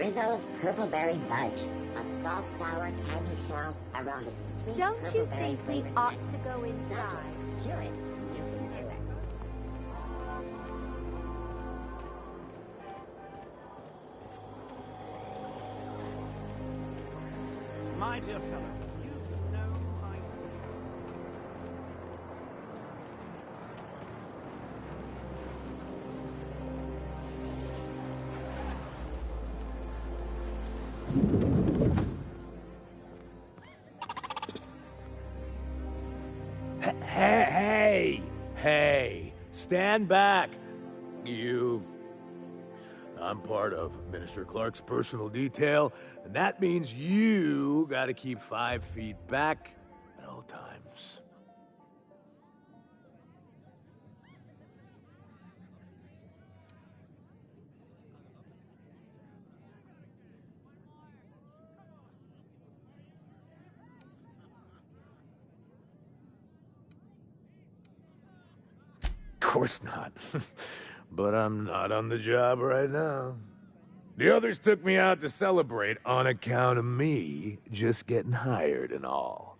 Rizzo's Purple Berry Fudge. A soft, sour candy shell around a sweet Don't you think we flavored ought to go inside? Chew it. You can do it. My dear fellow, you've no idea. Hey, stand back. You. I'm part of Minister Clark's personal detail, and that means you gotta keep 5 feet back at all times. Of course not. But I'm not on the job right now. The others took me out to celebrate on account of me just getting hired and all.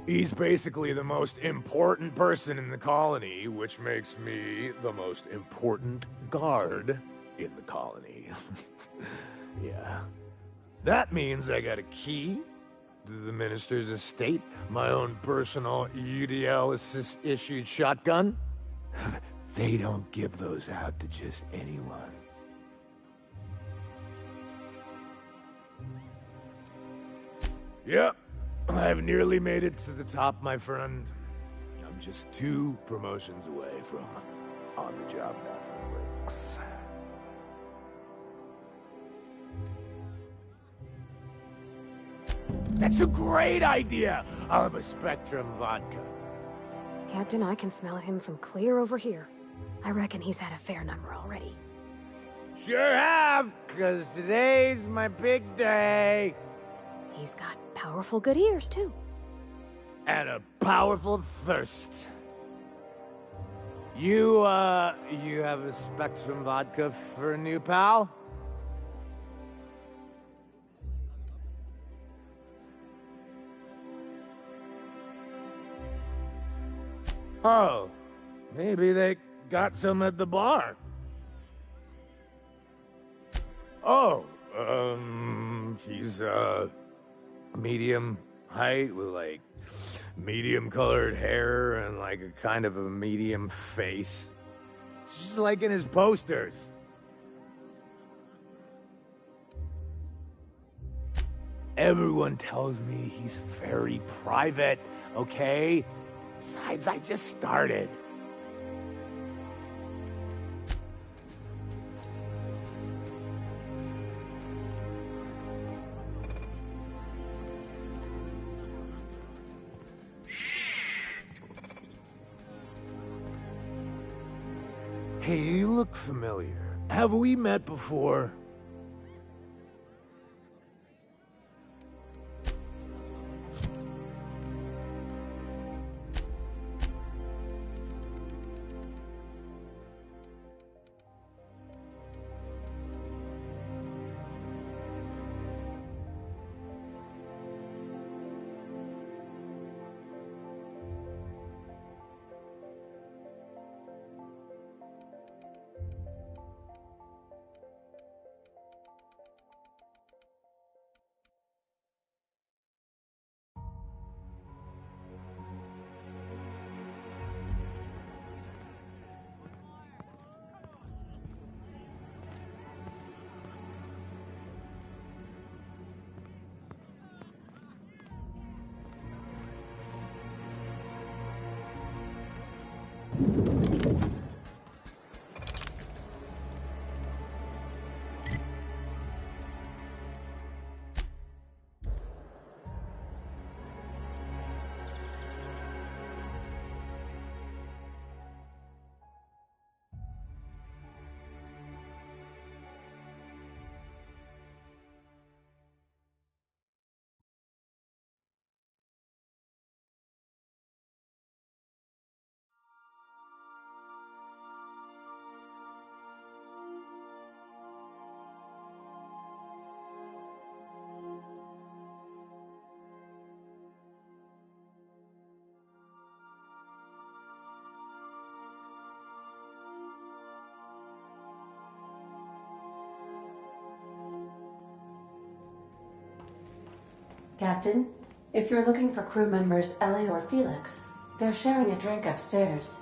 He's basically the most important person in the colony, which makes me the most important guard in the colony. Yeah. That means I got a key to the minister's estate, my own personal UDL-issued shotgun. They don't give those out to just anyone. Yep, I've nearly made it to the top, my friend. I'm just 2 promotions away from on-the-job nothing breaks. That's a great idea! I'll have a Spectrum vodka. Captain, I can smell him from clear over here. I reckon he's had a fair number already. Sure have, 'cause today's my big day. He's got powerful good ears, too. And a powerful thirst. You have a Spectrum vodka for a new pal? Oh, maybe they got some at the bar. Oh, he's, medium height with, like, medium colored hair and, like, a kind of a medium face. Just like in his posters. Everyone tells me he's very private, okay? Besides, I just started. Hey, you look familiar. Have we met before? Captain, if you're looking for crew members Ellie or Felix, they're sharing a drink upstairs.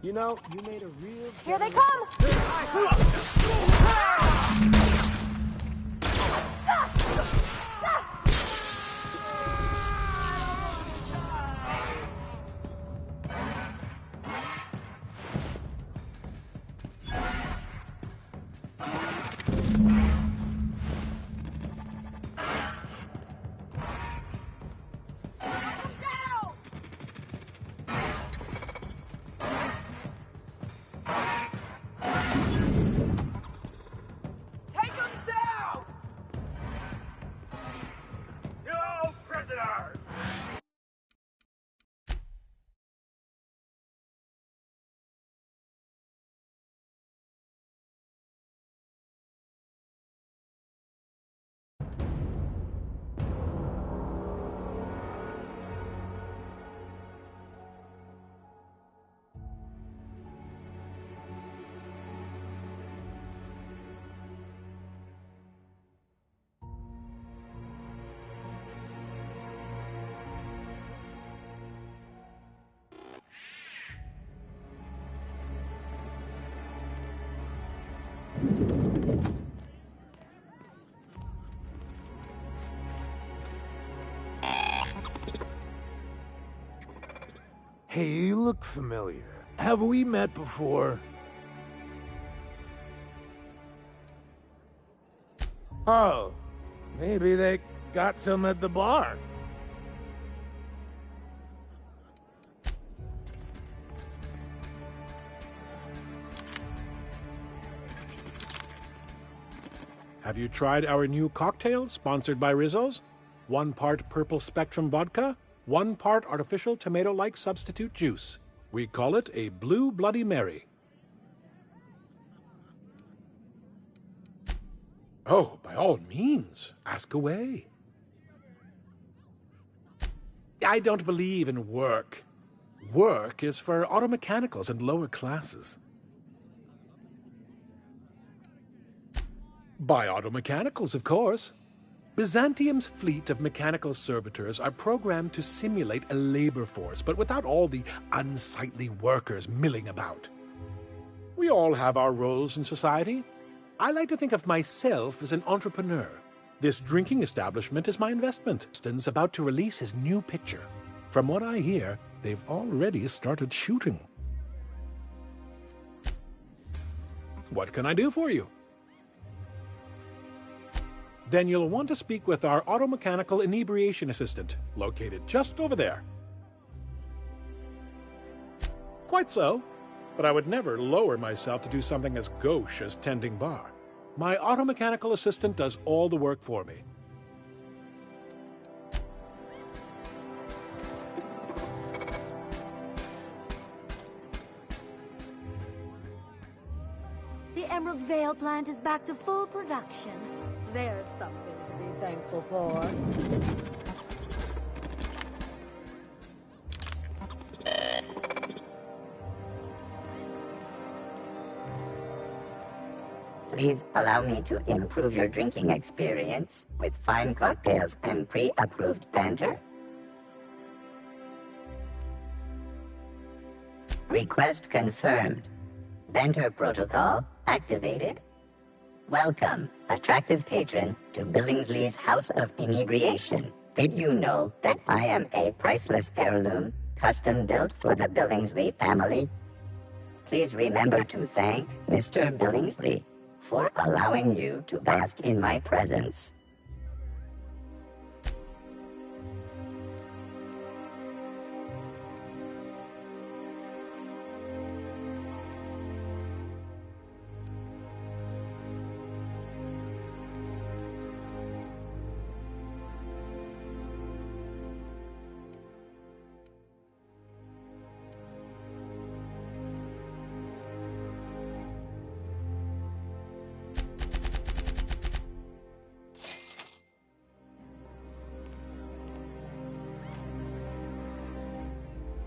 You know, you made a real... Here they come! Hey, you look familiar. Have we met before? Oh, maybe they got some at the bar. Have you tried our new cocktail sponsored by Rizzo's? 1 part Purple Spectrum vodka, 1 part artificial tomato-like substitute juice. We call it a Blue Bloody Mary. Oh, by all means, ask away. I don't believe in work. Work is for auto mechanicals and lower classes. By auto mechanicals, of course. Byzantium's fleet of mechanical servitors are programmed to simulate a labor force, but without all the unsightly workers milling about. We all have our roles in society. I like to think of myself as an entrepreneur. This drinking establishment is my investment. Austin's about to release his new picture. From what I hear, they've already started shooting. What can I do for you? Then you'll want to speak with our automechanical inebriation assistant, located just over there. Quite so, but I would never lower myself to do something as gauche as tending bar. My automechanical assistant does all the work for me. The Emerald Vale plant is back to full production. There's something to be thankful for. Please allow me to improve your drinking experience with fine cocktails and pre-approved banter. Request confirmed. Banter protocol activated. Welcome, attractive patron, to Billingsley's House of Inebriation. Did you know that I am a priceless heirloom, custom built for the Billingsley family? Please remember to thank Mr. Billingsley for allowing you to bask in my presence.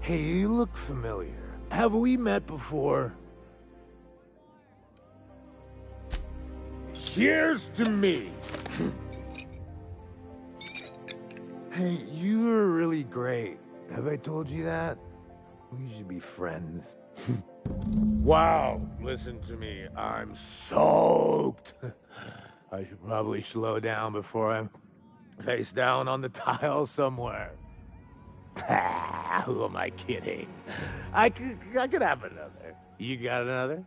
Hey, you look familiar. Have we met before? Here's to me! Hey, you're really great. Have I told you that? We should be friends. Wow, listen to me. I'm soaked. I should probably slow down before I'm face down on the tile somewhere. Who am I kidding? I could have another. You got another?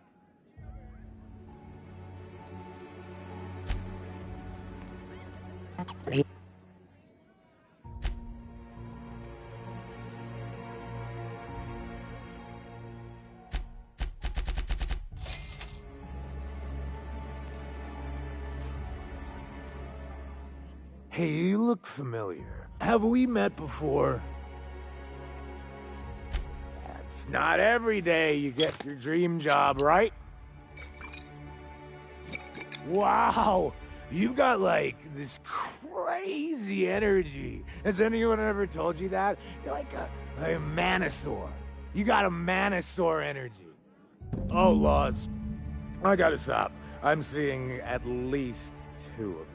Please. Hey, you look familiar. Have we met before? It's not every day you get your dream job, right? Wow! You've got, like, this crazy energy. Has anyone ever told you that? You're like a manosaur. You got a manosaur energy. Oh, laws. I gotta stop. I'm seeing at least 2 of you.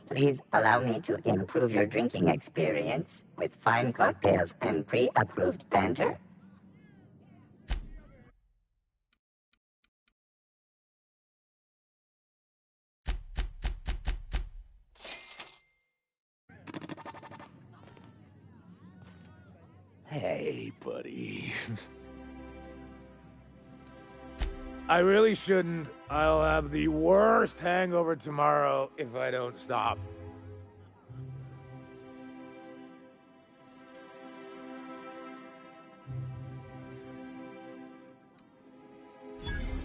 Please allow me to improve your drinking experience with fine cocktails and pre-approved banter. Hey, buddy. I really shouldn't. I'll have the worst hangover tomorrow if I don't stop.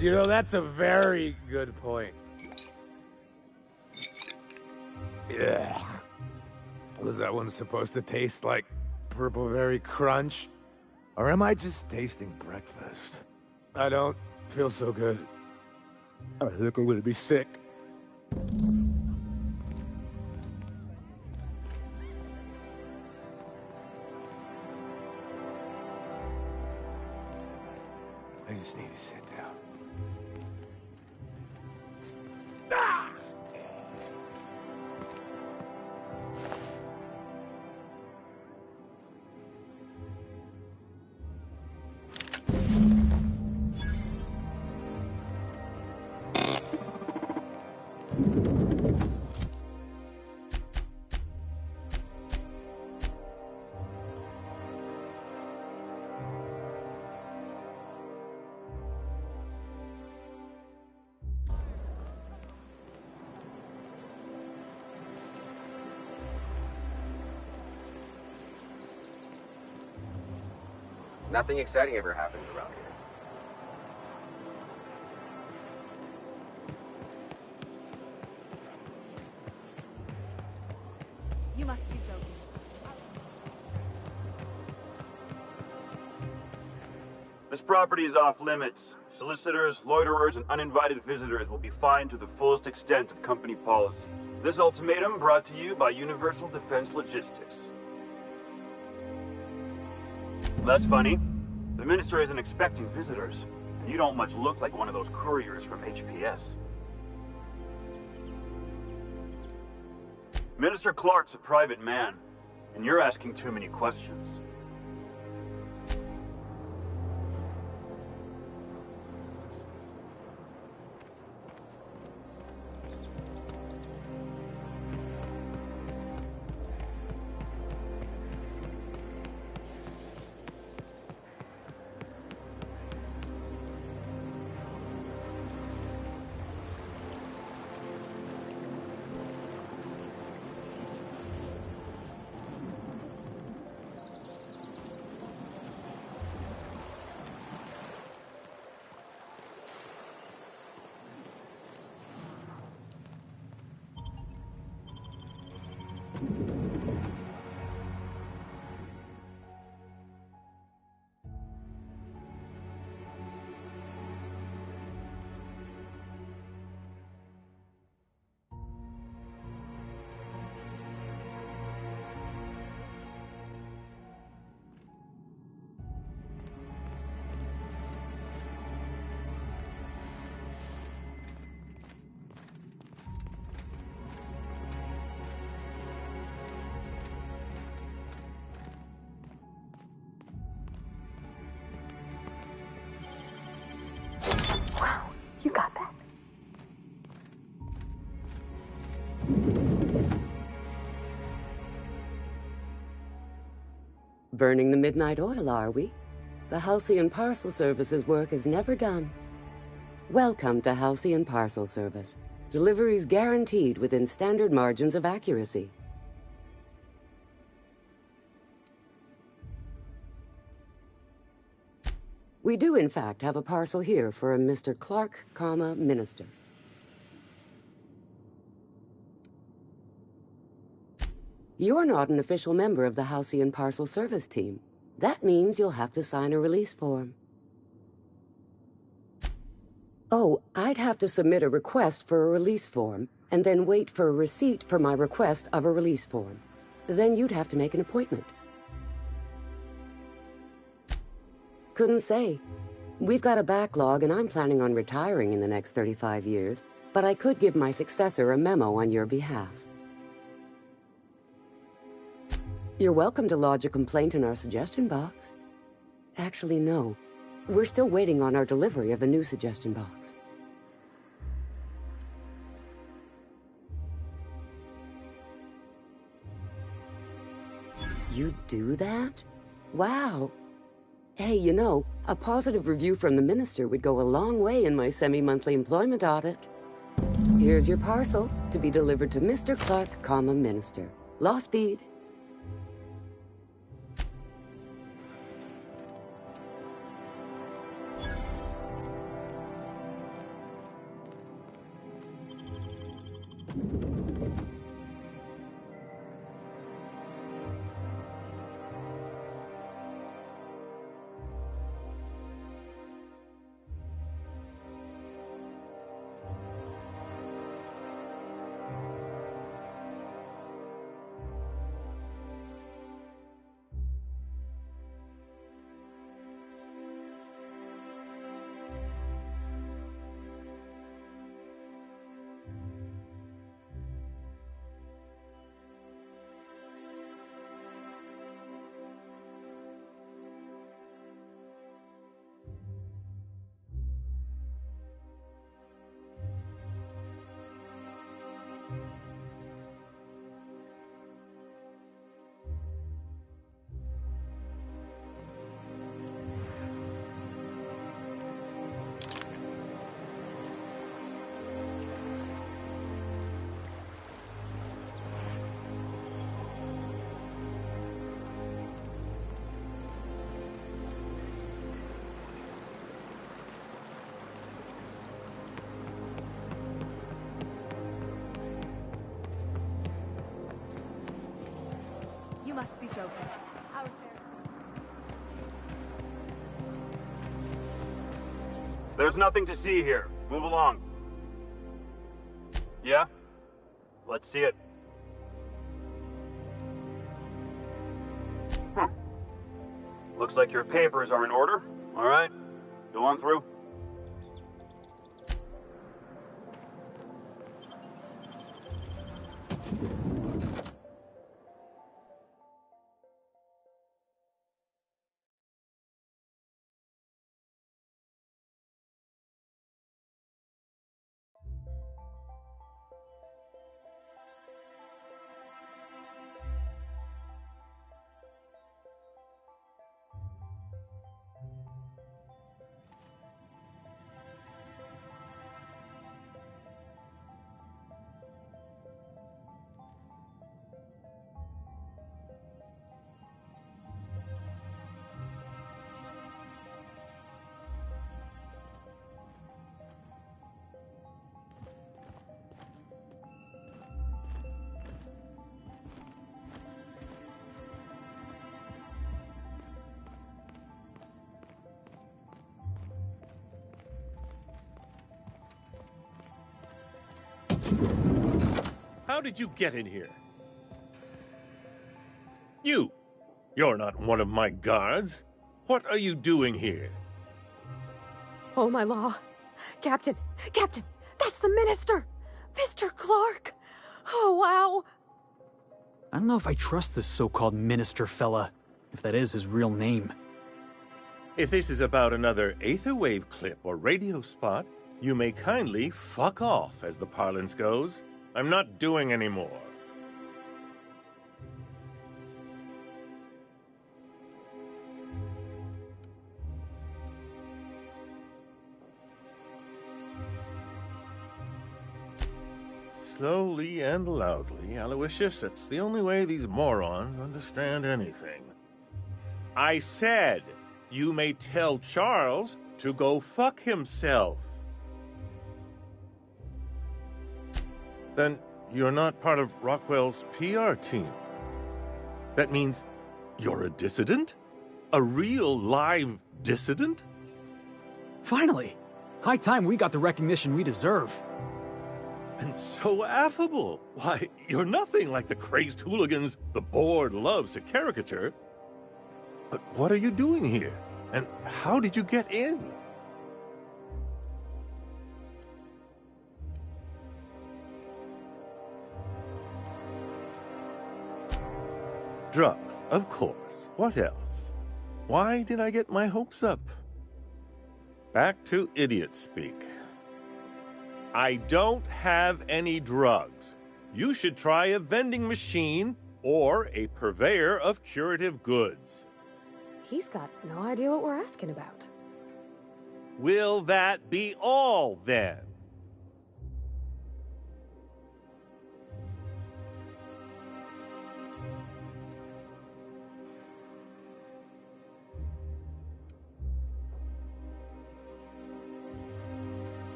You know, that's a very good point. Yeah. Was that one supposed to taste like Purple Berry Crunch? Or am I just tasting breakfast? I don't feel so good. I think I'm gonna be sick. I just need to sit down. Ah! Nothing exciting ever happens around here. You must be joking. This property is off limits. Solicitors, loiterers, and uninvited visitors will be fined to the fullest extent of company policy. This ultimatum brought to you by Universal Defense Logistics. That's funny. The minister isn't expecting visitors, and you don't much look like one of those couriers from HPS. Minister Clark's a private man, and you're asking too many questions. Wow, you got that. Burning the midnight oil, are we? The Halcyon Parcel Service's work is never done. Welcome to Halcyon Parcel Service. Deliveries guaranteed within standard margins of accuracy. We do, in fact, have a parcel here for a Mr. Clark, Minister. You're not an official member of the Halcyon Parcel Service team. That means you'll have to sign a release form. Oh, I'd have to submit a request for a release form, and then wait for a receipt for my request of a release form. Then you'd have to make an appointment. Couldn't say. We've got a backlog, and I'm planning on retiring in the next 35 years, but I could give my successor a memo on your behalf. You're welcome to lodge a complaint in our suggestion box. Actually, no. We're still waiting on our delivery of a new suggestion box. You do that? Wow. Hey, you know, a positive review from the minister would go a long way in my semi-monthly employment audit. Here's your parcel to be delivered to Mr. Clark, Minister. Law speed. You must be joking. Our affairs. There's nothing to see here. Move along. Yeah? Let's see it. Looks like your papers are in order. All right. Go on through. How did you get in here? You're not one of my guards. What are you doing here? Oh, my law. Captain, that's the minister! Mr. Clark! Oh, wow. I don't know if I trust this so-called minister fella, if that is his real name. If this is about another Aetherwave clip or radio spot, you may kindly fuck off, as the parlance goes. I'm not doing any more. Slowly and loudly, Aloysius, it's the only way these morons understand anything. I said, you may tell Charles to go fuck himself. Then you're not part of Rockwell's PR team. That means you're a dissident? A real live dissident? Finally! High time we got the recognition we deserve. And so affable. Why, you're nothing like the crazed hooligans the board loves to caricature. But what are you doing here? And how did you get in? Drugs, of course. What else? Why did I get my hopes up? Back to idiot speak. I don't have any drugs. You should try a vending machine or a purveyor of curative goods. He's got no idea what we're asking about. Will that be all, then?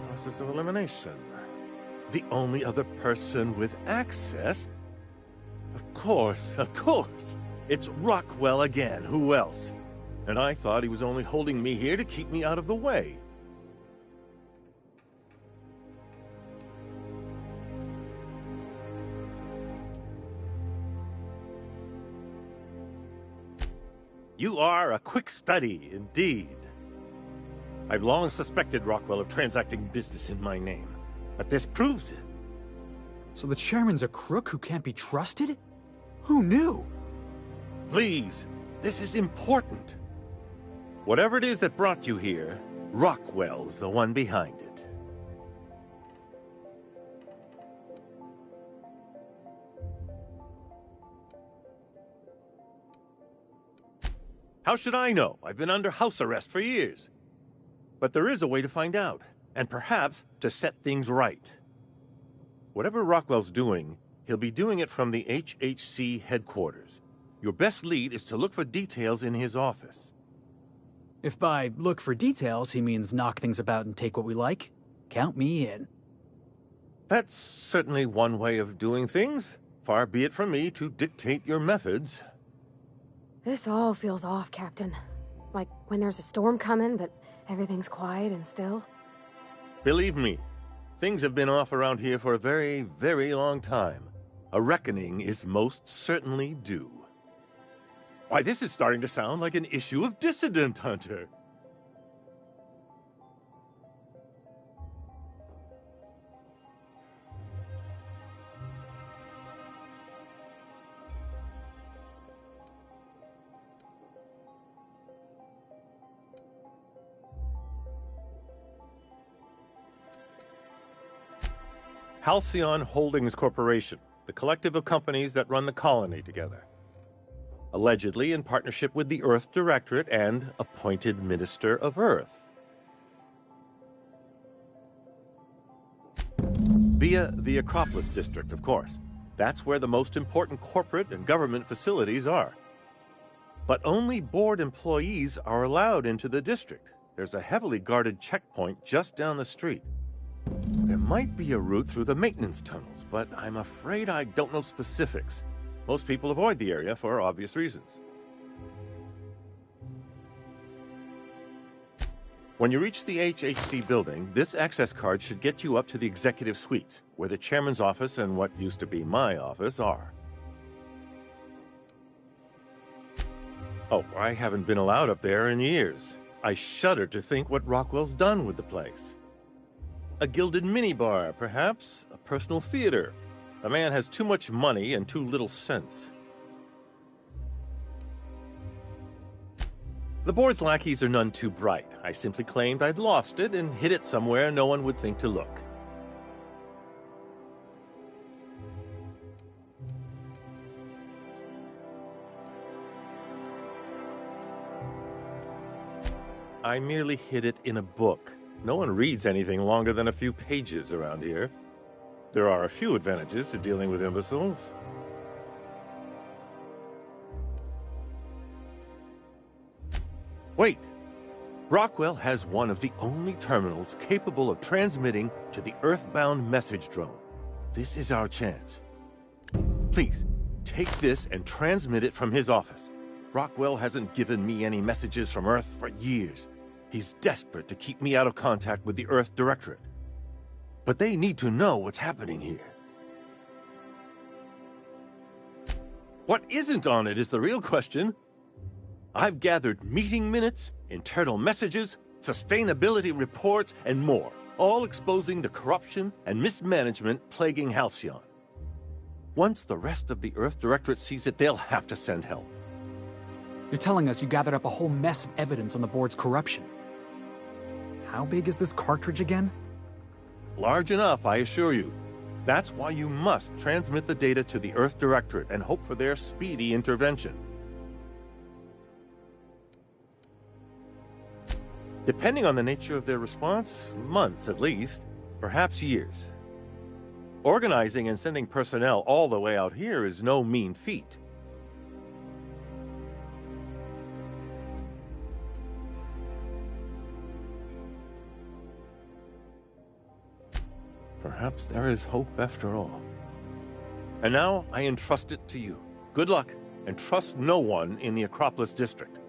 Process of elimination. The only other person with access? Of course. It's Rockwell again. Who else? And I thought he was only holding me here to keep me out of the way. You are a quick study, indeed. I've long suspected Rockwell of transacting business in my name, but this proves it. So the chairman's a crook who can't be trusted? Who knew? Please, this is important. Whatever it is that brought you here, Rockwell's the one behind it. How should I know? I've been under house arrest for years. But there is a way to find out, and perhaps to set things right. Whatever Rockwell's doing, he'll be doing it from the HHC headquarters. Your best lead is to look for details in his office. If by look for details he means knock things about and take what we like, count me in. That's certainly one way of doing things. Far be it from me to dictate your methods. This all feels off, Captain. Like when there's a storm coming, but everything's quiet and still. Believe me, things have been off around here for a very, very long time. A reckoning is most certainly due. Why, this is starting to sound like an issue of Dissident Hunter. Halcyon Holdings Corporation, the collective of companies that run the colony together. Allegedly in partnership with the Earth Directorate and appointed Minister of Earth. Via the Acropolis District, of course. That's where the most important corporate and government facilities are. But only board employees are allowed into the district. There's a heavily guarded checkpoint just down the street. There might be a route through the maintenance tunnels, but I'm afraid I don't know specifics. Most people avoid the area for obvious reasons. When you reach the HHC building, this access card should get you up to the executive suites, where the chairman's office and what used to be my office are. Oh, I haven't been allowed up there in years. I shudder to think what Rockwell's done with the place. A gilded minibar, perhaps? A personal theater? A man has too much money and too little sense. The board's lackeys are none too bright. I simply claimed I'd lost it and hid it somewhere no one would think to look. I merely hid it in a book. No one reads anything longer than a few pages around here. There are a few advantages to dealing with imbeciles. Wait! Rockwell has one of the only terminals capable of transmitting to the Earthbound message drone. This is our chance. Please, take this and transmit it from his office. Rockwell hasn't given me any messages from Earth for years. He's desperate to keep me out of contact with the Earth Directorate. But they need to know what's happening here. What isn't on it is the real question. I've gathered meeting minutes, internal messages, sustainability reports, and more, all exposing the corruption and mismanagement plaguing Halcyon. Once the rest of the Earth Directorate sees it, they'll have to send help. You're telling us you gathered up a whole mess of evidence on the board's corruption. How big is this cartridge again? Large enough, I assure you. That's why you must transmit the data to the Earth Directorate and hope for their speedy intervention. Depending on the nature of their response, months at least, perhaps years. Organizing and sending personnel all the way out here is no mean feat. Perhaps there is hope after all. And now I entrust it to you. Good luck, and trust no one in the Acropolis District.